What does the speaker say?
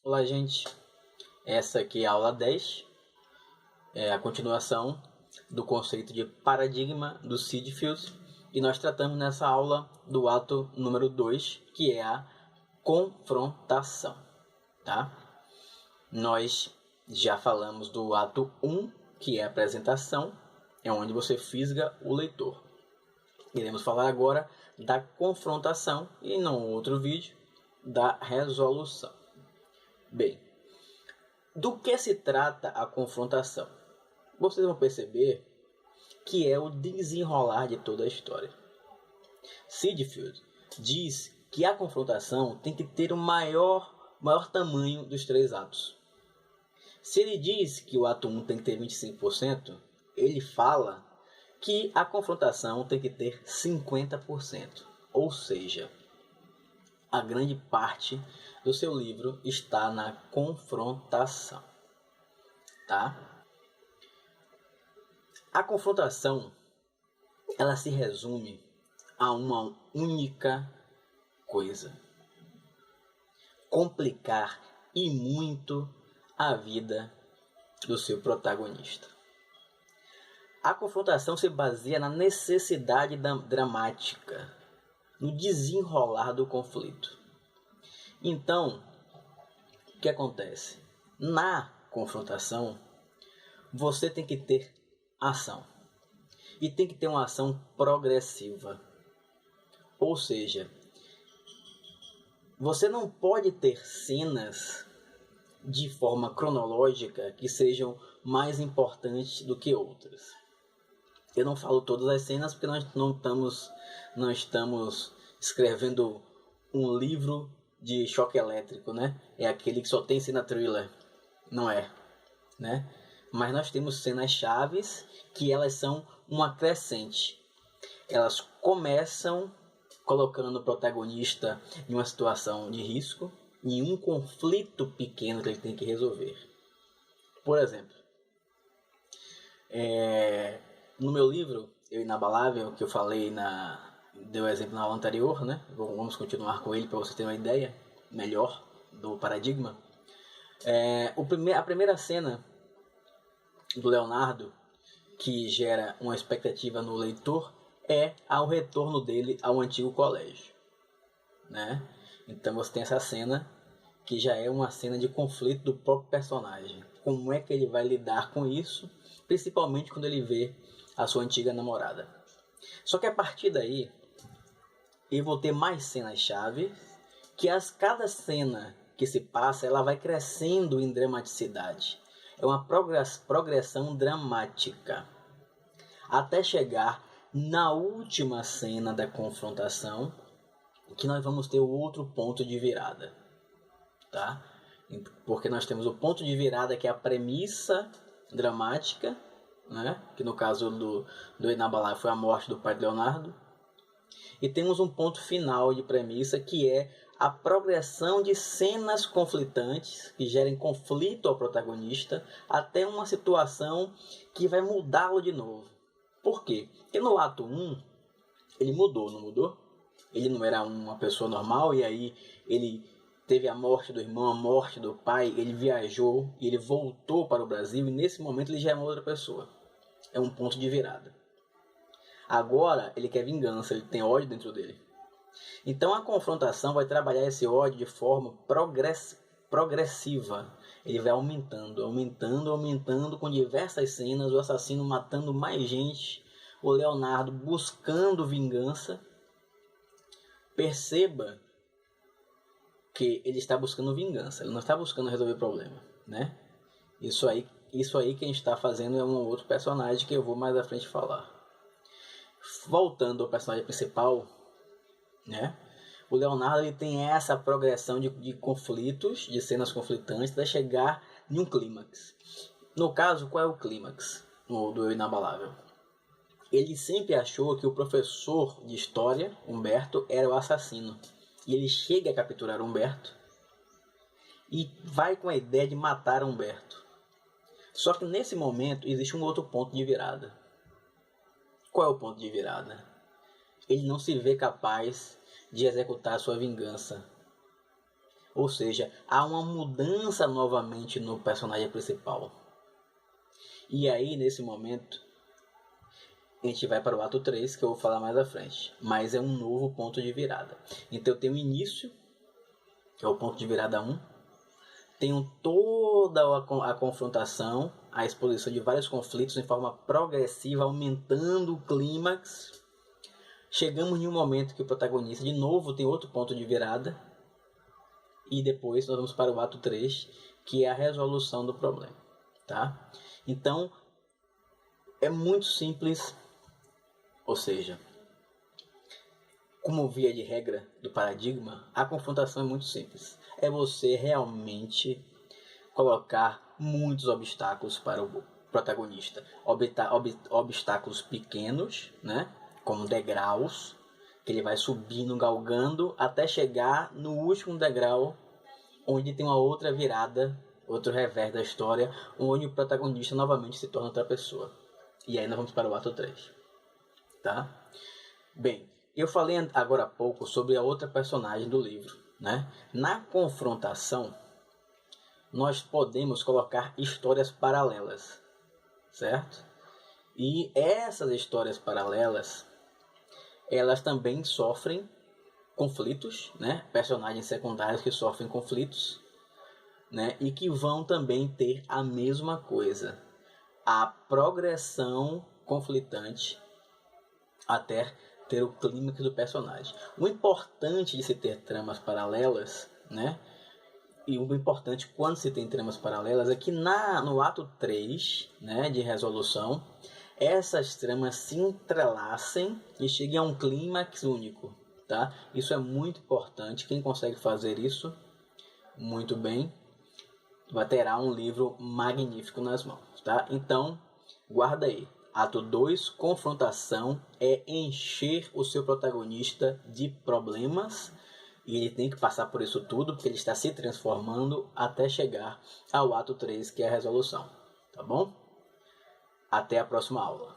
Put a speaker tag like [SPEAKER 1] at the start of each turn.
[SPEAKER 1] Olá, gente. Essa aqui é a aula 10, é a continuação do conceito de paradigma do Sidfield, e nós tratamos nessa aula do ato número 2, que é a confrontação, tá? Nós já falamos do ato 1, que é a apresentação, é onde você fisga o leitor. Iremos falar agora da confrontação e, num outro vídeo, da resolução. Bem, do que se trata a confrontação? Vocês vão perceber que é o desenrolar de toda a história. Sidfield diz que a confrontação tem que ter o maior tamanho dos três atos. Se ele diz que o ato 1 tem que ter 25%, ele fala que a confrontação tem que ter 50%. Ou seja, a grande parte do seu livro está na confrontação, tá? A confrontação, ela se resume a uma única coisa: complicar e muito a vida do seu protagonista. A confrontação se baseia na necessidade dramática, no desenrolar do conflito. Então, o que acontece? Na confrontação, você tem que ter ação. E tem que ter uma ação progressiva. Ou seja, você não pode ter cenas de forma cronológica que sejam mais importantes do que outras. Eu não falo todas as cenas porque nós não estamos escrevendo um livro de choque elétrico, né? É aquele que só tem cena thriller, não é, né? Mas nós temos cenas chaves que elas são uma crescente. Elas começam colocando o protagonista em uma situação de risco, em um conflito pequeno que ele tem que resolver. Por exemplo, no meu livro, Eu Inabalável, que eu falei deu exemplo na aula anterior, né? Vamos continuar com ele para você ter uma ideia melhor do paradigma. A primeira cena do Leonardo, que gera uma expectativa no leitor, é ao retorno dele ao antigo colégio, né? Então você tem essa cena que já é uma cena de conflito do próprio personagem. Como é que ele vai lidar com isso, principalmente quando ele vê a sua antiga namorada. Só que a partir daí, eu vou ter mais cenas-chave, que cada cena que se passa, ela vai crescendo em dramaticidade. É uma progressão dramática. Até chegar na última cena da confrontação, que nós vamos ter o outro ponto de virada, tá? Porque nós temos o ponto de virada, que é a premissa dramática, né? Que no caso do Inabalável foi a morte do pai de Leonardo. E temos um ponto final de premissa, que é a progressão de cenas conflitantes que gerem conflito ao protagonista até uma situação que vai mudá-lo de novo. Por quê? Porque no ato 1 ele mudou, não mudou? Ele não era uma pessoa normal, e aí ele teve a morte do irmão, a morte do pai, ele viajou e ele voltou para o Brasil, e nesse momento ele já é uma outra pessoa. É um ponto de virada. Agora ele quer vingança, ele tem ódio dentro dele. Então a confrontação vai trabalhar esse ódio de forma progressiva. Ele vai aumentando com diversas cenas, o assassino matando mais gente, o Leonardo buscando vingança. Perceba que ele está buscando vingança, ele não está buscando resolver o problema, né? Isso aí que a gente está fazendo é um outro personagem que eu vou mais à frente falar. Voltando ao personagem principal, né? O Leonardo ele tem essa progressão de conflitos, de cenas conflitantes, até chegar em um clímax. No caso, qual é o clímax do Eu Inabalável? Ele sempre achou que o professor de história, Humberto, era o assassino. E ele chega a capturar Humberto e vai com a ideia de matar Humberto. Só que nesse momento existe um outro ponto de virada. Qual é o ponto de virada? Ele não se vê capaz de executar sua vingança. Ou seja, há uma mudança novamente no personagem principal. E aí, nesse momento, a gente vai para o ato 3, que eu vou falar mais à frente. Mas é um novo ponto de virada. Então eu tenho o início, que é o ponto de virada 1. Tenho toda a confrontação, a exposição de vários conflitos em forma progressiva, aumentando o clímax. Chegamos em um momento que o protagonista, de novo, tem outro ponto de virada. E depois nós vamos para o ato 3, que é a resolução do problema. Tá? Então, é muito simples. Ou seja, como via de regra do paradigma, a confrontação é muito simples. É você realmente colocar muitos obstáculos para o protagonista. Obstáculos pequenos, né? Como degraus, que ele vai subindo, galgando, até chegar no último degrau, onde tem uma outra virada, outro revés da história, onde o protagonista novamente se torna outra pessoa. E aí nós vamos para o ato 3. Tá? Bem, eu falei agora há pouco sobre a outra personagem do livro, né? Na confrontação, nós podemos colocar histórias paralelas, certo? E essas histórias paralelas, elas também sofrem conflitos, né? Personagens secundários que sofrem conflitos, né? E que vão também ter a mesma coisa, a progressão conflitante até ter o clímax do personagem. O importante de se ter tramas paralelas, né? E o importante quando se tem tramas paralelas é que no ato 3, né, de resolução, essas tramas se entrelacem e cheguem a um clímax único, tá? Isso é muito importante. Quem consegue fazer isso muito bem terá um livro magnífico nas mãos, tá? Então, guarda aí. Ato 2, confrontação, é encher o seu protagonista de problemas. E ele tem que passar por isso tudo, porque ele está se transformando até chegar ao ato 3, que é a resolução. Tá bom? Até a próxima aula.